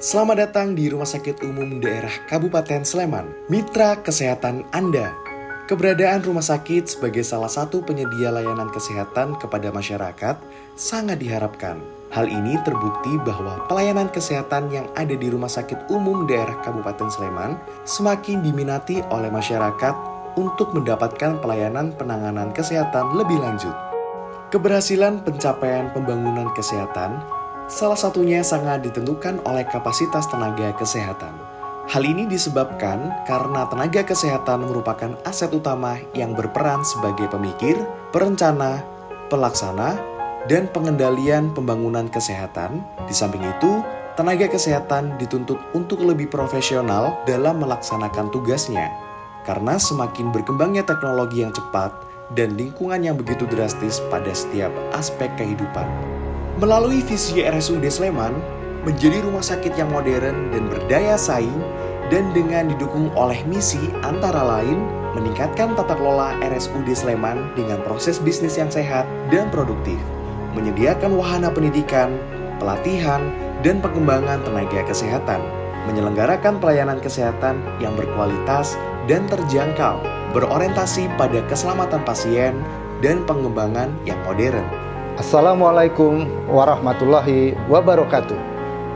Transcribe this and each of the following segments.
Selamat datang di Rumah Sakit Umum Daerah Kabupaten Sleman, mitra kesehatan Anda. Keberadaan rumah sakit sebagai salah satu penyedia layanan kesehatan kepada masyarakat sangat diharapkan. Hal ini terbukti bahwa pelayanan kesehatan yang ada di Rumah Sakit Umum Daerah Kabupaten Sleman semakin diminati oleh masyarakat untuk mendapatkan pelayanan penanganan kesehatan lebih lanjut. Keberhasilan pencapaian pembangunan kesehatan salah satunya sangat ditentukan oleh kapasitas tenaga kesehatan. Hal ini disebabkan karena tenaga kesehatan merupakan aset utama yang berperan sebagai pemikir, perencana, pelaksana, dan pengendalian pembangunan kesehatan. Di samping itu, tenaga kesehatan dituntut untuk lebih profesional dalam melaksanakan tugasnya. Karena semakin berkembangnya teknologi yang cepat dan lingkungan yang begitu drastis pada setiap aspek kehidupan. Melalui visi RSUD Sleman menjadi rumah sakit yang modern dan berdaya saing, dan dengan didukung oleh misi antara lain meningkatkan tata kelola RSUD Sleman dengan proses bisnis yang sehat dan produktif, menyediakan wahana pendidikan, pelatihan, dan pengembangan tenaga kesehatan, menyelenggarakan pelayanan kesehatan yang berkualitas dan terjangkau, berorientasi pada keselamatan pasien dan pengembangan yang modern. Assalamualaikum warahmatullahi wabarakatuh.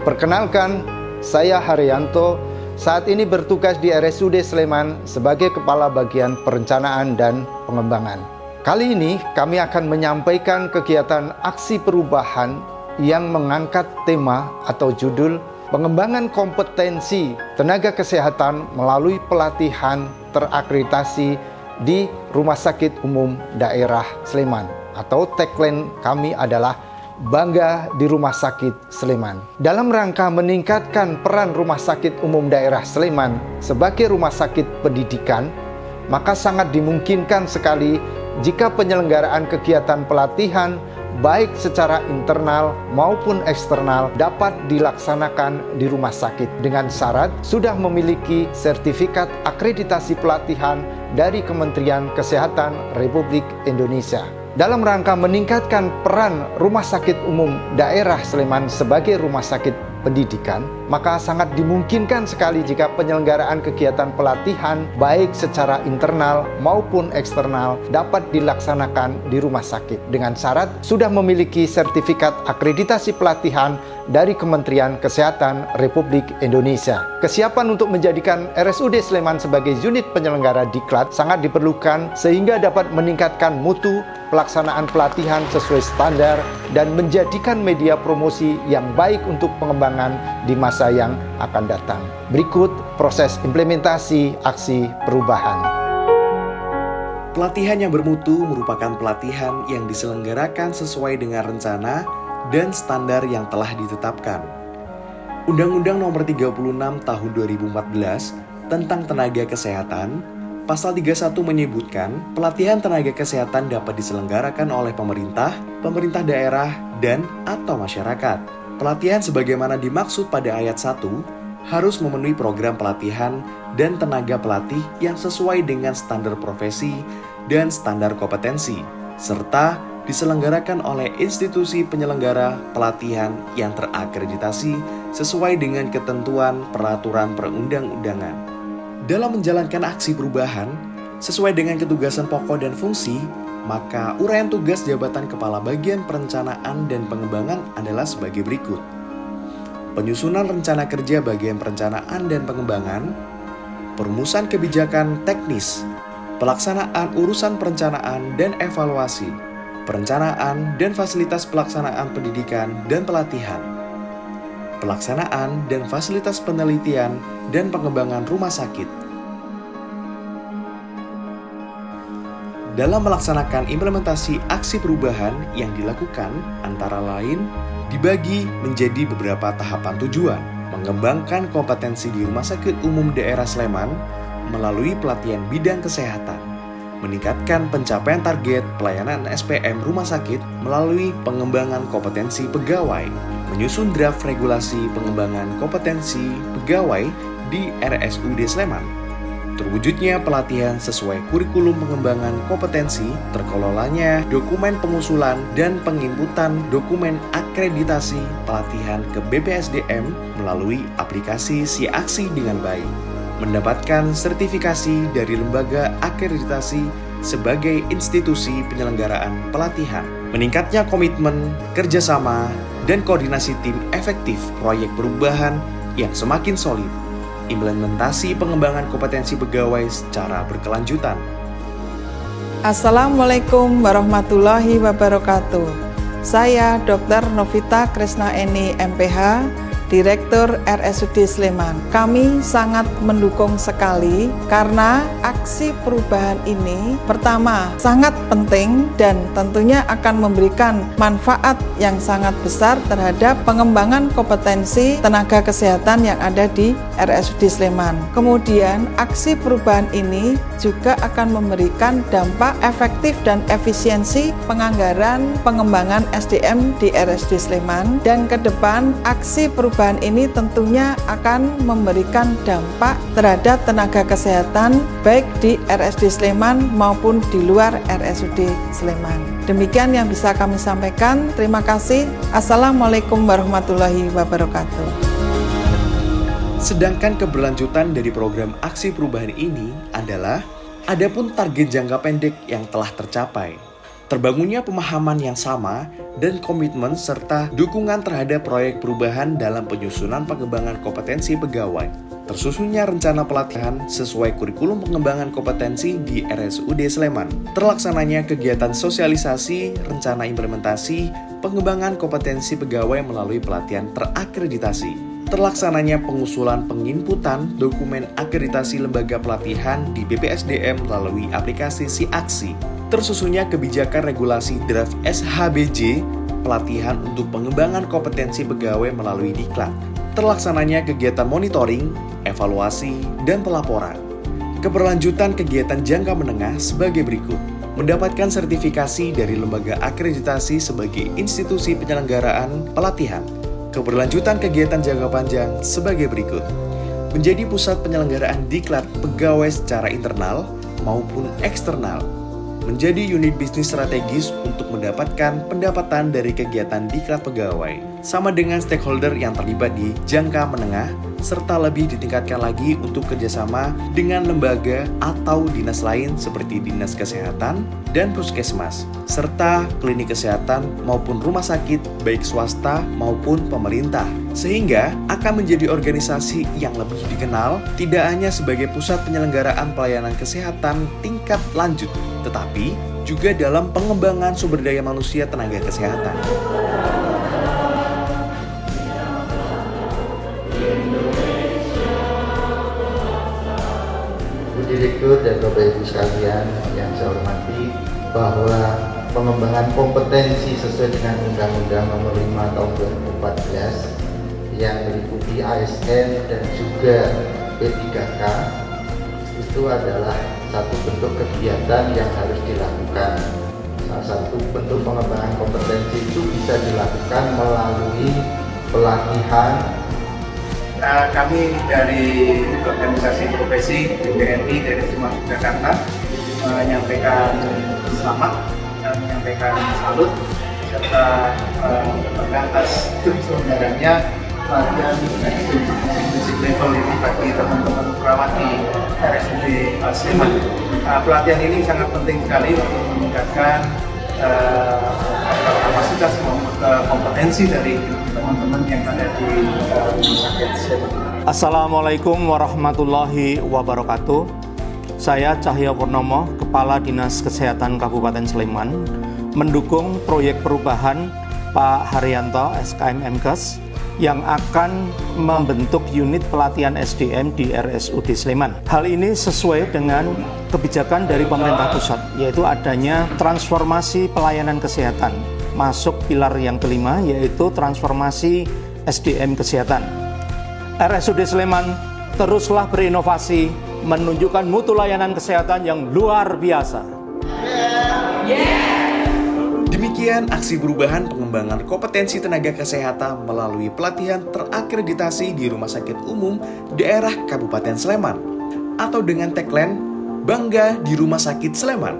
Perkenalkan, saya Haryanto, saat ini bertugas di RSUD Sleman sebagai Kepala Bagian Perencanaan dan Pengembangan. Kali ini kami akan menyampaikan kegiatan aksi perubahan yang mengangkat tema atau judul pengembangan kompetensi tenaga kesehatan melalui pelatihan terakreditasi di Rumah Sakit Umum Daerah Sleman. Atau tagline kami adalah Bangga di Rumah Sakit Sleman. Dalam rangka meningkatkan peran Rumah Sakit Umum Daerah Sleman sebagai rumah sakit pendidikan, maka sangat dimungkinkan sekali jika penyelenggaraan kegiatan pelatihan baik secara internal maupun eksternal dapat dilaksanakan di rumah sakit dengan syarat sudah memiliki sertifikat akreditasi pelatihan dari Kementerian Kesehatan Republik Indonesia. Dalam rangka meningkatkan peran Rumah Sakit Umum Daerah Sleman sebagai rumah sakit pendidikan, maka sangat dimungkinkan sekali jika penyelenggaraan kegiatan pelatihan baik secara internal maupun eksternal dapat dilaksanakan di rumah sakit dengan syarat sudah memiliki sertifikat akreditasi pelatihan dari Kementerian Kesehatan Republik Indonesia. Kesiapan untuk menjadikan RSUD Sleman sebagai unit penyelenggara diklat sangat diperlukan sehingga dapat meningkatkan mutu pelaksanaan pelatihan sesuai standar dan menjadikan media promosi yang baik untuk pengembangan di masa yang akan datang. Berikut proses implementasi aksi perubahan. Pelatihan yang bermutu merupakan pelatihan yang diselenggarakan sesuai dengan rencana dan standar yang telah ditetapkan. Undang-Undang Nomor 36 Tahun 2014 tentang Tenaga Kesehatan Pasal 31 menyebutkan pelatihan tenaga kesehatan dapat diselenggarakan oleh pemerintah, pemerintah daerah, dan atau masyarakat. Pelatihan sebagaimana dimaksud pada ayat 1 harus memenuhi program pelatihan dan tenaga pelatih yang sesuai dengan standar profesi dan standar kompetensi, serta diselenggarakan oleh institusi penyelenggara pelatihan yang terakreditasi sesuai dengan ketentuan peraturan perundang-undangan. Dalam menjalankan aksi perubahan, sesuai dengan ketugasan pokok dan fungsi, maka uraian tugas jabatan Kepala Bagian Perencanaan dan Pengembangan adalah sebagai berikut. Penyusunan rencana kerja bagian perencanaan dan pengembangan, perumusan kebijakan teknis, pelaksanaan urusan perencanaan dan evaluasi, perencanaan dan fasilitas pelaksanaan pendidikan dan pelatihan, pelaksanaan dan fasilitas penelitian dan pengembangan rumah sakit. Dalam melaksanakan implementasi aksi perubahan yang dilakukan, antara lain dibagi menjadi beberapa tahapan tujuan. Mengembangkan kompetensi di Rumah Sakit Umum Daerah Sleman melalui pelatihan bidang kesehatan. Meningkatkan pencapaian target pelayanan SPM rumah sakit melalui pengembangan kompetensi pegawai. Menyusun draft regulasi pengembangan kompetensi pegawai di RSUD Sleman. terwujudnya pelatihan sesuai kurikulum pengembangan kompetensi, terkelolanya dokumen pengusulan dan penginputan dokumen akreditasi pelatihan ke BPSDM melalui aplikasi SIAKSI dengan baik, mendapatkan sertifikasi dari lembaga akreditasi sebagai institusi penyelenggaraan pelatihan, meningkatnya komitmen, kerjasama, dan koordinasi tim efektif proyek perubahan yang semakin solid, implementasi pengembangan kompetensi pegawai secara berkelanjutan. Assalamualaikum warahmatullahi wabarakatuh. Saya Dr. Novita Krisnaeni MPH, Direktur RSUD Sleman. Kami sangat mendukung sekali karena aksi perubahan ini pertama sangat penting dan tentunya akan memberikan manfaat yang sangat besar terhadap pengembangan kompetensi tenaga kesehatan yang ada di RSUD Sleman. Kemudian aksi perubahan ini juga akan memberikan dampak efektif dan efisiensi penganggaran pengembangan SDM di RSUD Sleman, dan ke depan aksi perubahan ini tentunya akan memberikan dampak terhadap tenaga kesehatan baik di RSUD Sleman maupun di luar RSUD Sleman. Demikian yang bisa kami sampaikan. Terima kasih. Assalamualaikum warahmatullahi wabarakatuh. Sedangkan keberlanjutan dari program aksi perubahan ini adalah adapun target jangka pendek yang telah tercapai, terbangunnya pemahaman yang sama dan komitmen serta dukungan terhadap proyek perubahan dalam penyusunan pengembangan kompetensi pegawai, tersusunnya rencana pelatihan sesuai kurikulum pengembangan kompetensi di RSUD Sleman, terlaksananya kegiatan sosialisasi, rencana implementasi, pengembangan kompetensi pegawai melalui pelatihan terakreditasi, terlaksananya pengusulan penginputan dokumen akreditasi lembaga pelatihan di BPSDM melalui aplikasi SIAKSI, tersusunnya kebijakan regulasi draft SHBJ pelatihan untuk pengembangan kompetensi pegawai melalui Diklat, terlaksananya kegiatan monitoring, evaluasi, dan pelaporan. Keberlanjutan kegiatan jangka menengah sebagai berikut: mendapatkan sertifikasi dari lembaga akreditasi sebagai institusi penyelenggaraan pelatihan. Keberlanjutan kegiatan jangka panjang sebagai berikut: menjadi pusat penyelenggaraan diklat pegawai secara internal maupun eksternal, menjadi unit bisnis strategis untuk mendapatkan pendapatan dari kegiatan diklat pegawai, sama dengan stakeholder yang terlibat di jangka menengah, serta lebih ditingkatkan lagi untuk kerjasama dengan lembaga atau dinas lain seperti dinas kesehatan dan puskesmas, serta klinik kesehatan maupun rumah sakit baik swasta maupun pemerintah, sehingga akan menjadi organisasi yang lebih dikenal tidak hanya sebagai pusat penyelenggaraan pelayanan kesehatan tingkat lanjut, tetapi juga dalam pengembangan sumber daya manusia tenaga kesehatan. Direktur dan Bapak Ibu sekalian yang saya hormati, bahwa pengembangan kompetensi sesuai dengan Undang-Undang Nomor 5 Tahun 2014 yang meliputi ASN dan juga P3K itu adalah satu bentuk kegiatan yang harus dilakukan. Salah satu bentuk pengembangan kompetensi itu bisa dilakukan melalui pelatihan. Kami dari organisasi profesi BPNI dari Sumatera Jakarta menyampaikan selamat dan menyampaikan salut serta atas terselenggaranya pelatihan basic level ini bagi teman-teman perawat di RSUD Sleman. Pelatihan ini sangat penting sekali untuk meningkatkan kapasitas kompetensi dari teman-teman yang ada di rumah sakit Sleman. Assalamualaikum warahmatullahi wabarakatuh. Saya Cahya Purnomo, Kepala Dinas Kesehatan Kabupaten Sleman, mendukung proyek perubahan Pak Haryanto SKM MKes yang akan membentuk unit pelatihan SDM di RSUD Sleman. Hal ini sesuai dengan kebijakan dari pemerintah pusat, yaitu adanya transformasi pelayanan kesehatan. Masuk pilar yang kelima, yaitu transformasi SDM kesehatan. RSUD Sleman teruslah berinovasi, menunjukkan mutu layanan kesehatan yang luar biasa. Demikian aksi perubahan pengembangan kompetensi tenaga kesehatan melalui pelatihan terakreditasi di Rumah Sakit Umum Daerah Kabupaten Sleman. atau dengan tagline Bangga di Rumah Sakit Sleman.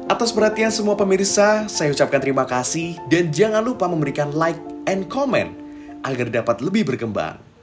Atas perhatian semua pemirsa, saya ucapkan terima kasih dan jangan lupa memberikan like and comment agar dapat lebih berkembang.